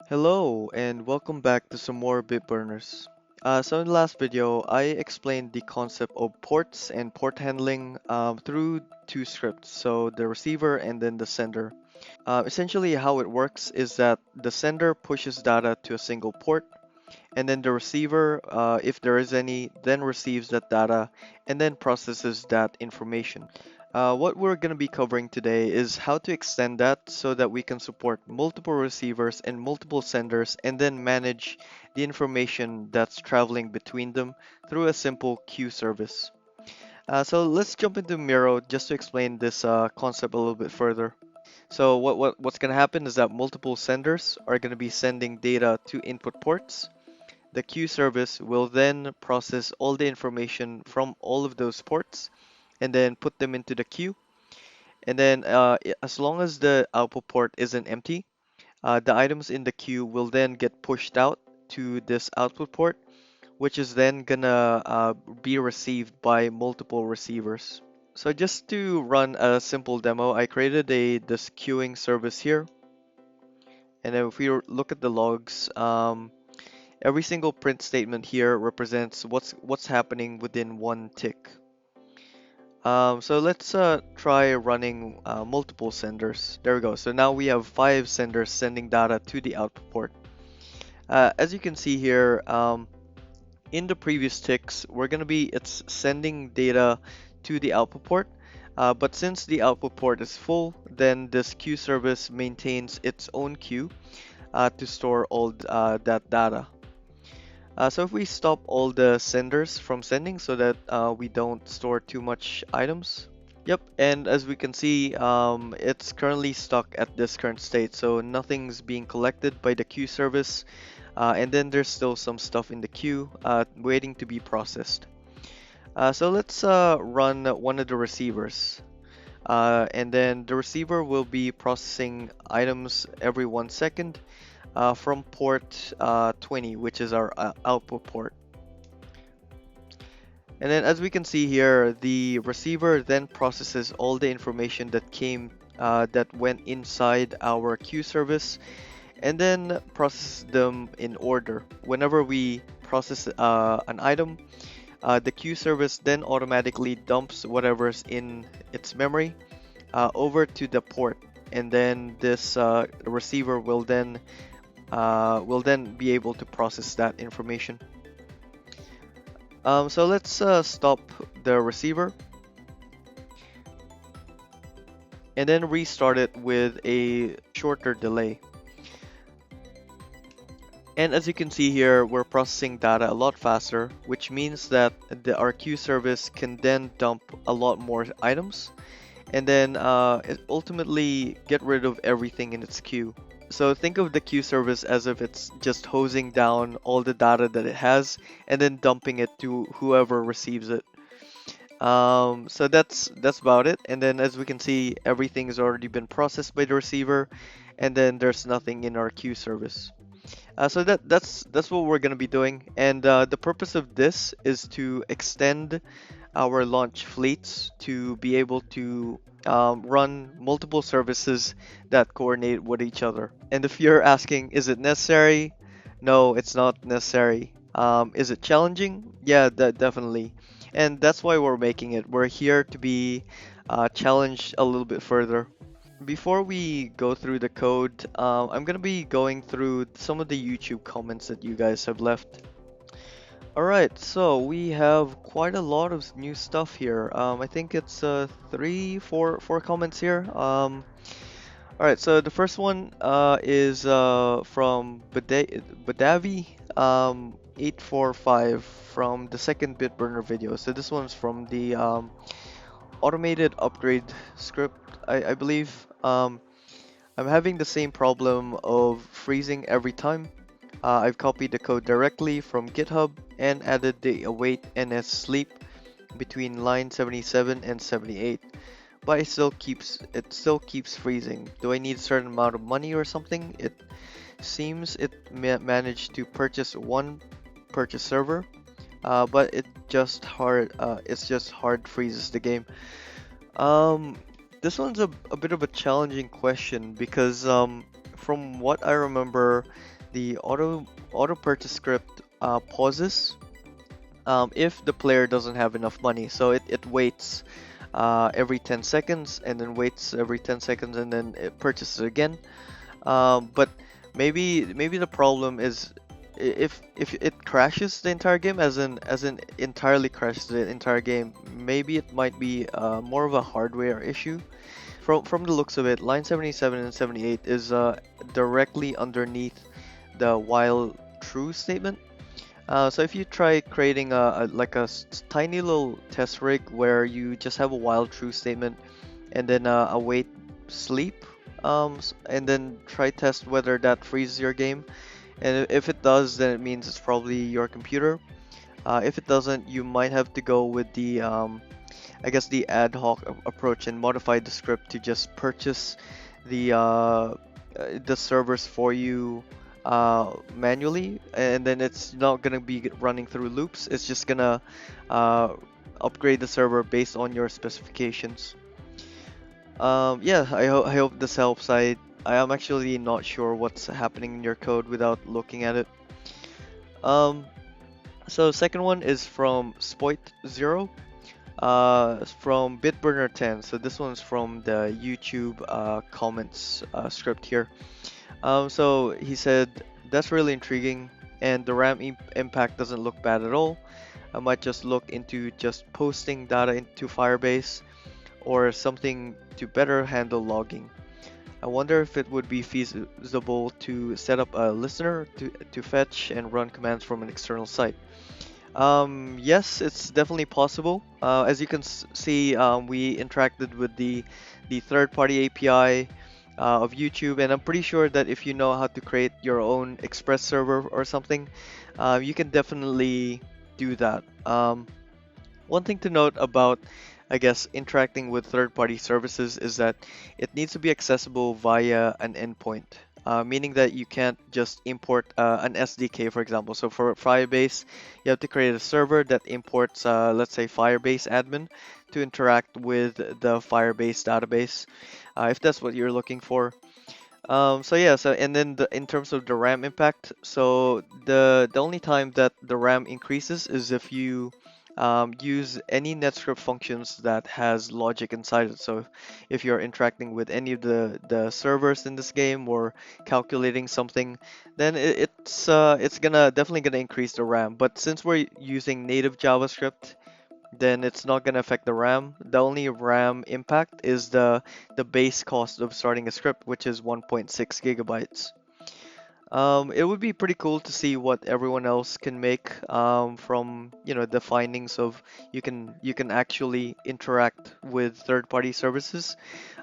Hello and welcome back to some more Bitburners. So in the last video, I explained the concept of ports and port handling through two scripts, so the receiver and then the sender. Essentially how it works is that the sender pushes data to a single port, and then the receiver, if there is any, then receives that data and then processes that information. What we're going to be covering today is how to extend that so that we can support multiple receivers and multiple senders and then manage the information that's traveling between them through a simple queue service. So let's jump into Miro just to explain this concept a little bit further. So what's going to happen is that multiple senders are going to be sending data to input ports. The queue service will then process all the information from all of those ports and then put them into the queue. And then as long as the output port isn't empty, the items in the queue will then get pushed out to this output port, which is then gonna be received by multiple receivers. So just to run a simple demo, I created this queuing service here. And then if we look at the logs, every single print statement here represents what's happening within one tick. So let's try running multiple senders. There we go. So now we have 5 senders sending data to the output port. As you can see here, in the previous ticks, it's sending data to the output port. But since the output port is full, then this queue service maintains its own queue to store all that data. So if we stop all the senders from sending so that we don't store too much items. Yep, and as we can see, it's currently stuck at this current state, so nothing's being collected by the queue service, and then there's still some stuff in the queue waiting to be processed. So let's run one of the receivers, and then the receiver will be processing items every 1 second from port 20, which is our output port. And then as we can see here, the receiver then processes all the information that went inside our queue service and then processes them in order. Whenever we process an item, the queue service then automatically dumps whatever's in its memory over to the port, and then this receiver will then be able to process that information. So let's stop the receiver and then restart it with a shorter delay. And as you can see here, we're processing data a lot faster, which means that our queue service can then dump a lot more items and then ultimately get rid of everything in its queue. So think of the queue service as if it's just hosing down all the data that it has and then dumping it to whoever receives it. So that's about it. And then as we can see, everything has already been processed by the receiver, and then there's nothing in our queue service. So that's what we're gonna be doing. And the purpose of this is to extend our launch fleets to be able to run multiple services that coordinate with each other. And if you're asking, is it necessary? No, it's not necessary. Is it challenging? Yeah, definitely. And that's why we're making it. We're here to be challenged a little bit further. Before we go through the code, I'm gonna be going through some of the YouTube comments that you guys have left. Alright, so we have quite a lot of new stuff here. I think it's four comments here. Alright, so the first one is from Badavi 845 from the second Bitburner video. So this one's from the automated upgrade script, I believe. I'm having the same problem of freezing every time. I've copied the code directly from GitHub and added the await ns sleep between line 77 and 78, but it still keeps freezing. Do I need a certain amount of money or something? It seems it managed to purchase one purchase server, but it's just hard freezes the game. Um, this one's a bit of a challenging question because from what I remember, the auto purchase script pauses if the player doesn't have enough money. So it waits every 10 seconds and then waits every 10 seconds and then it purchases again. But maybe the problem is if it crashes the entire game, as in entirely crashes the entire game, maybe it might be more of a hardware issue. From the looks of it, line 77 and 78 is directly underneath the while true statement. So if you try creating like a tiny little test rig where you just have a while true statement and then await sleep, and then try test whether that freezes your game. And if it does, then it means it's probably your computer. If it doesn't, you might have to go with the I guess the ad hoc approach and modify the script to just purchase the servers for you manually, and then it's not gonna be running through loops. It's just gonna uh, upgrade the server based on your specifications. Yeah, I hope this helps. I am actually not sure what's happening in your code without looking at it. Um, so second one is from Spoit0, from Bitburner 10. So this one's from the YouTube comments script here. So he said that's really intriguing, and the RAM impact doesn't look bad at all. I might just look into just posting data into Firebase or something to better handle logging. I wonder if it would be feasible to set up a listener to fetch and run commands from an external site. Yes, it's definitely possible. As you can see, we interacted with the third-party API of YouTube, and I'm pretty sure that if you know how to create your own Express server or something, you can definitely do that. One thing to note about, I guess, interacting with third-party services is that it needs to be accessible via an endpoint, meaning that you can't just import an SDK, for example. So for Firebase, you have to create a server that imports, let's say, Firebase admin to interact with the Firebase database, if that's what you're looking for. So yeah, so and then in terms of the RAM impact, so the only time that the RAM increases is if you use any NetScript functions that has logic inside it. So if you're interacting with any of the servers in this game or calculating something, then it's gonna definitely gonna increase the RAM. But since we're using native JavaScript, then it's not going to affect the RAM. The only RAM impact is the base cost of starting a script, which is 1.6 gigabytes. It would be pretty cool to see what everyone else can make from the findings of you can actually interact with third-party services.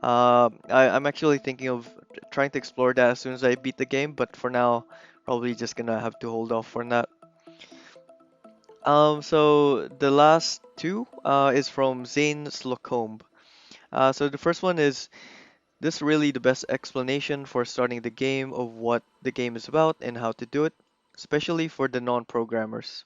I'm actually thinking of trying to explore that as soon as I beat the game, but for now, probably just gonna have to hold off on that. So the last two is from Zane Slocombe. So the first one is this really the best explanation for starting the game of what the game is about and how to do it, especially for the non-programmers.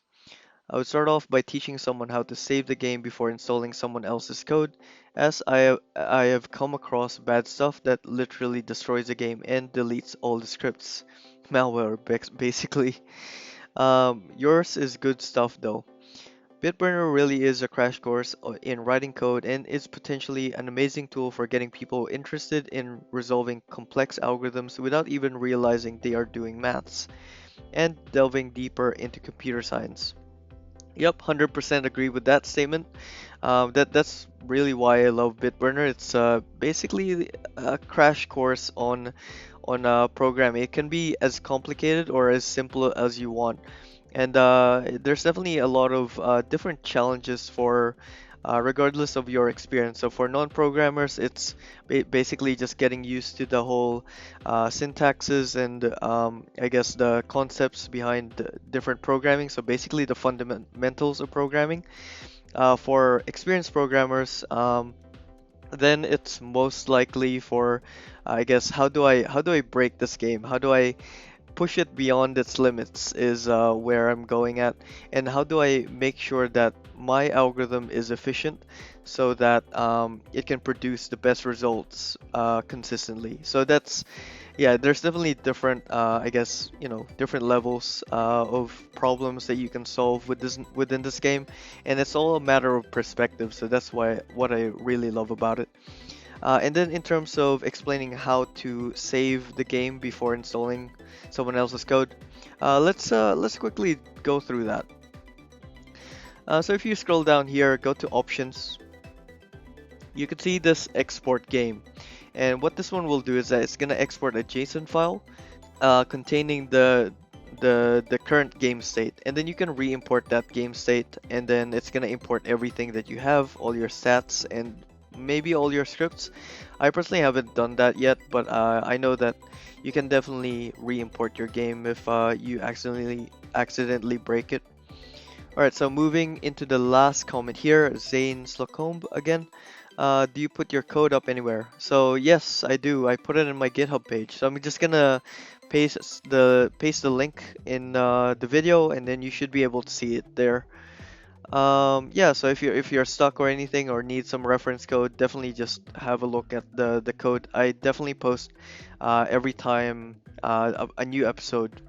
I would start off by teaching someone how to save the game before installing someone else's code, as I have come across bad stuff that literally destroys the game and deletes all the scripts. Malware, basically. Yours is good stuff though. Bitburner really is a crash course in writing code and is potentially an amazing tool for getting people interested in resolving complex algorithms without even realizing they are doing maths and delving deeper into computer science. Yep, 100% agree with that statement. That's really why I love Bitburner. It's basically a crash course on programming. It can be as complicated or as simple as you want. And there's definitely a lot of different challenges for regardless of your experience. So for non-programmers, it's basically just getting used to the whole syntaxes and I guess the concepts behind the different programming. So basically the fundamentals of programming. For experienced programmers, then it's most likely for I guess how do I break this game? How do I push it beyond its limits is where I'm going at, and how do I make sure that my algorithm is efficient so that it can produce the best results consistently. So Yeah, there's definitely different, I guess, different levels of problems that you can solve with this within this game, and it's all a matter of perspective. So that's why what I really love about it. And then in terms of explaining how to save the game before installing someone else's code, let's quickly go through that. So if you scroll down here, go to options, you can see this export game. And what this one will do is that it's gonna export a JSON file containing the current game state, and then you can re-import that game state, and then it's gonna import everything that you have, all your stats, and maybe all your scripts. I personally haven't done that yet, but I know that you can definitely re-import your game if you accidentally break it. Alright, so moving into the last comment here, Zane Slocombe again. Do you put your code up anywhere? So yes, I do. I put it in my GitHub page. So I'm just gonna paste the link in the video, and then you should be able to see it there. Yeah, so if you're stuck or anything or need some reference code, definitely just have a look at the code. I definitely post every time a new episode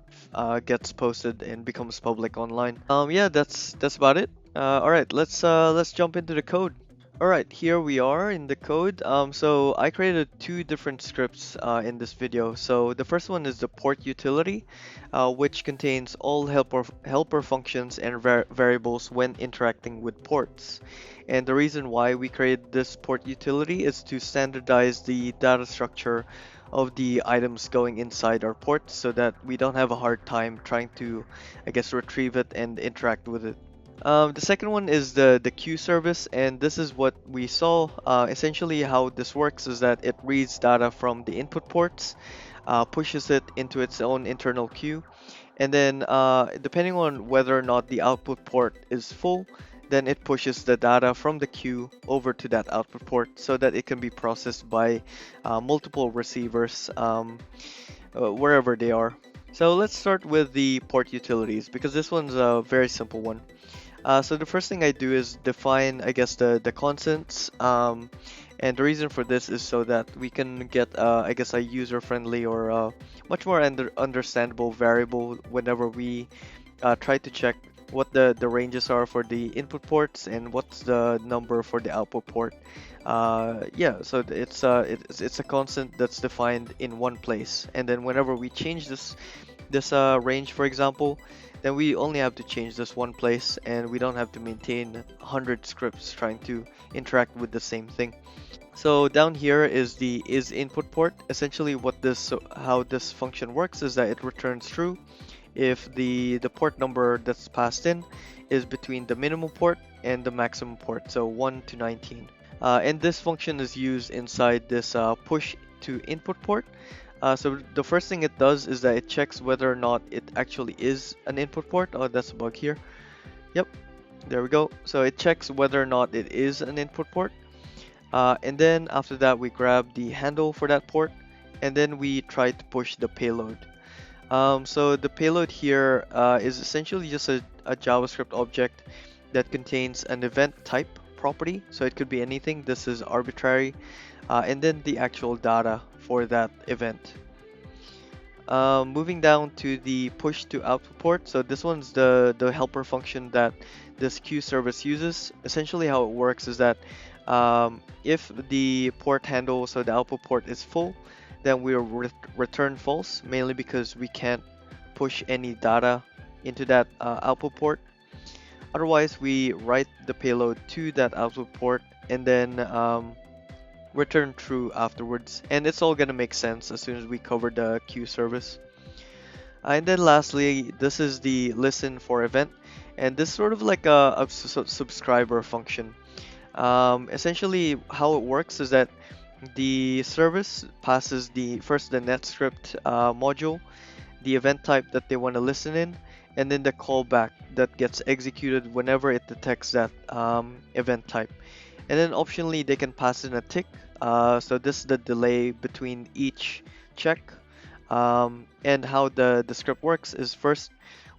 gets posted and becomes public online. Yeah, that's about it. All right, let's jump into the code. Alright, here we are in the code. So I created two different scripts in this video. So the first one is the port utility, which contains all helper functions and variables when interacting with ports. And the reason why we created this port utility is to standardize the data structure of the items going inside our port so that we don't have a hard time trying to, I guess, retrieve it and interact with it. The second one is the queue service, and this is what we saw. Essentially, how this works is that it reads data from the input ports, pushes it into its own internal queue, and then depending on whether or not the output port is full, then it pushes the data from the queue over to that output port so that it can be processed by multiple receivers wherever they are. So let's start with the port utilities because this one's a very simple one. So the first thing I do is define, I guess, the constants. And the reason for this is so that we can get, I guess, a user-friendly or much more understandable variable whenever we try to check what the ranges are for the input ports and what's the number for the output port. Yeah, so it's a constant that's defined in one place, and then whenever we change this range, for example, then we only have to change this one place and we don't have to maintain 100 scripts trying to interact with the same thing. So down here is the is input port. Essentially how this function works is that it returns true if the port number that's passed in is between the minimum port and the maximum port, so 1 to 19. And this function is used inside this push to input port. So the first thing it does is that it checks whether or not it actually is an input port. Oh, that's a bug here. Yep, there we go. So it checks whether or not it is an input port. And then after that, we grab the handle for that port, and then we try to push the payload. So the payload here is essentially just a JavaScript object that contains an event type property. So it could be anything. This is arbitrary. And then the actual data for that event. Moving down to the push to output port. So this one's the helper function that this queue service uses. Essentially how it works is that if the port handle, so the output port is full, then we'll return false, mainly because we can't push any data into that output port. Otherwise, we write the payload to that output port and then return true afterwards, and it's all gonna make sense as soon as we cover the queue service. And then lastly, this is the listen for event, and this is sort of like a subscriber function. Essentially, how it works is that the service passes the NetScript module, the event type that they want to listen in, and then the callback that gets executed whenever it detects that event type. And then optionally, they can pass in a tick. So this is the delay between each check. And how the script works is first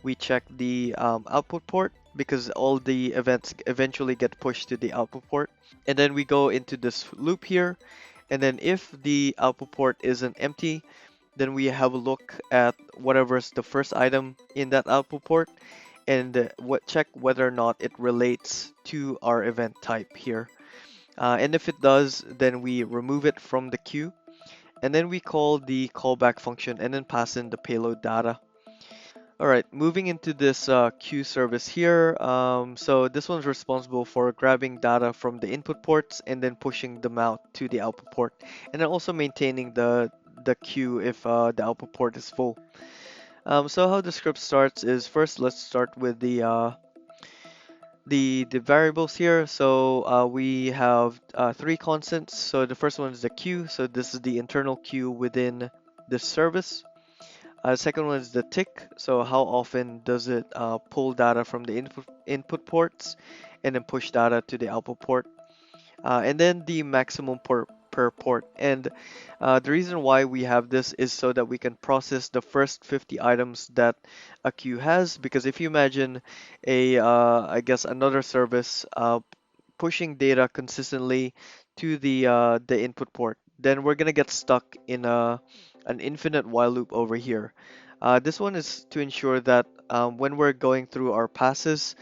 we check the output port because all the events eventually get pushed to the output port. And then we go into this loop here. And then if the output port isn't empty, then we have a look at whatever's the first item in that output port and check whether or not it relates to our event type here. And if it does, then we remove it from the queue, and then we call the callback function and then pass in the payload data. All right, moving into this queue service here. So this one's responsible for grabbing data from the input ports and then pushing them out to the output port, and then also maintaining the queue if the output port is full. So how the script starts is first let's start with the variables here. So we have three constants. So the first one is the queue. So this is the internal queue within the service. Second one is the tick. So how often does it pull data from the input ports and then push data to the output port? And then the maximum per port. And the reason why we have this is so that we can process the first 50 items that a queue has. Because if you imagine I guess another service pushing data consistently to the input port, then we're gonna get stuck in an infinite while loop over here. This one is to ensure that when we're going through our passes,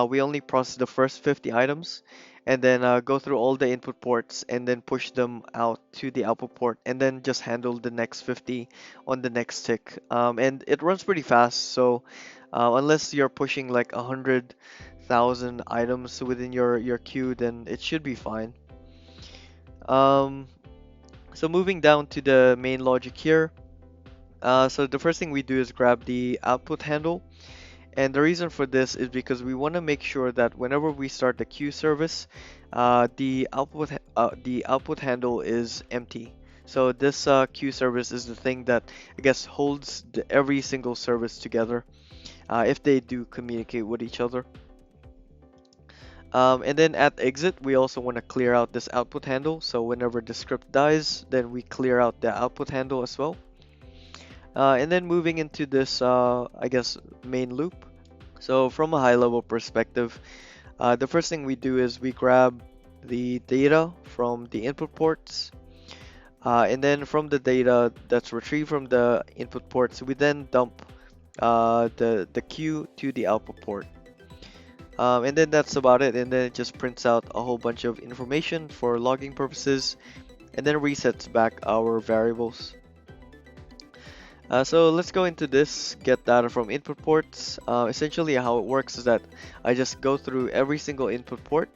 we only process the first 50 items and then go through all the input ports and then push them out to the output port and then just handle the next 50 on the next tick. And it runs pretty fast, so unless you're pushing like 100,000 items within your queue, then it should be fine. Um, so moving down to the main logic here. So the first thing we do is grab the output handle. And the reason for this is because we want to make sure that whenever we start the queue service, the output handle is empty. So this queue service is the thing that I guess holds every single service together if they do communicate with each other. And then at exit, we also want to clear out this output handle. So whenever the script dies, then we clear out the output handle as well. And then moving into this, I guess, main loop. So from a high level perspective, the first thing we do is we grab the data from the input ports, and then from the data that's retrieved from the input ports, we then dump the queue to the output port. And then that's about it, and then it just prints out a whole bunch of information for logging purposes, and then resets back our variables. So let's go into this, get data from input ports. Essentially how it works is that I just go through every single input port,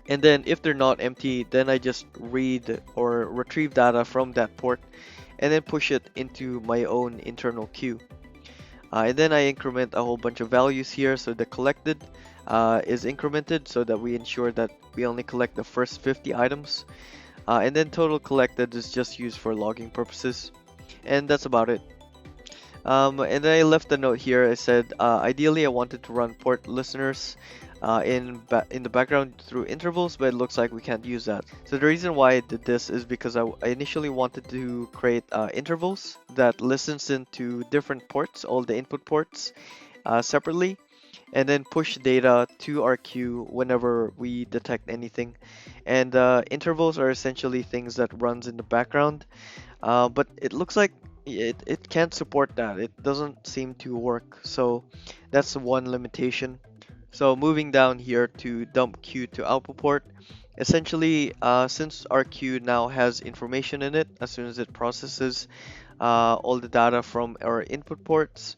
and then if they're not empty, then I just read or retrieve data from that port and then push it into my own internal queue. And then I increment a whole bunch of values here, so the collected is incremented so that we ensure that we only collect the first 50 items. And then total collected is just used for logging purposes. And that's about it. And then I left a note here. I said, ideally, I wanted to run port listeners in the background through intervals, but it looks like we can't use that. So the reason why I did this is because I initially wanted to create intervals that listens into different ports, all the input ports, separately, and then push data to our queue whenever we detect anything. And intervals are essentially things that runs in the background, but it looks like it can't support that. It doesn't seem to work. So that's one limitation. So moving down here to dump queue to output port, essentially since our queue now has information in it, as soon as it processes all the data from our input ports,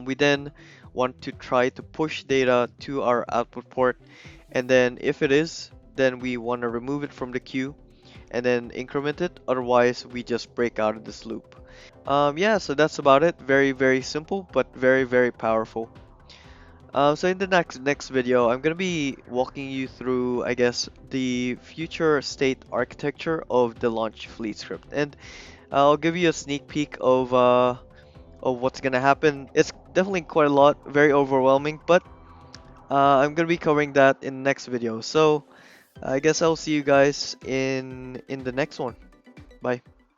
we then want to try to push data to our output port, and then if it is, then we want to remove it from the queue and then increment it. Otherwise, we just break out of this loop. Yeah, so that's about it. Very, very simple, but very, very powerful. So in the next video, I'm gonna be walking you through, I guess, the future state architecture of the launch fleet script, and I'll give you a sneak peek of what's gonna happen. It's definitely quite a lot, very overwhelming, but I'm gonna be covering that in the next video. So I guess I'll see you guys in the next one. Bye.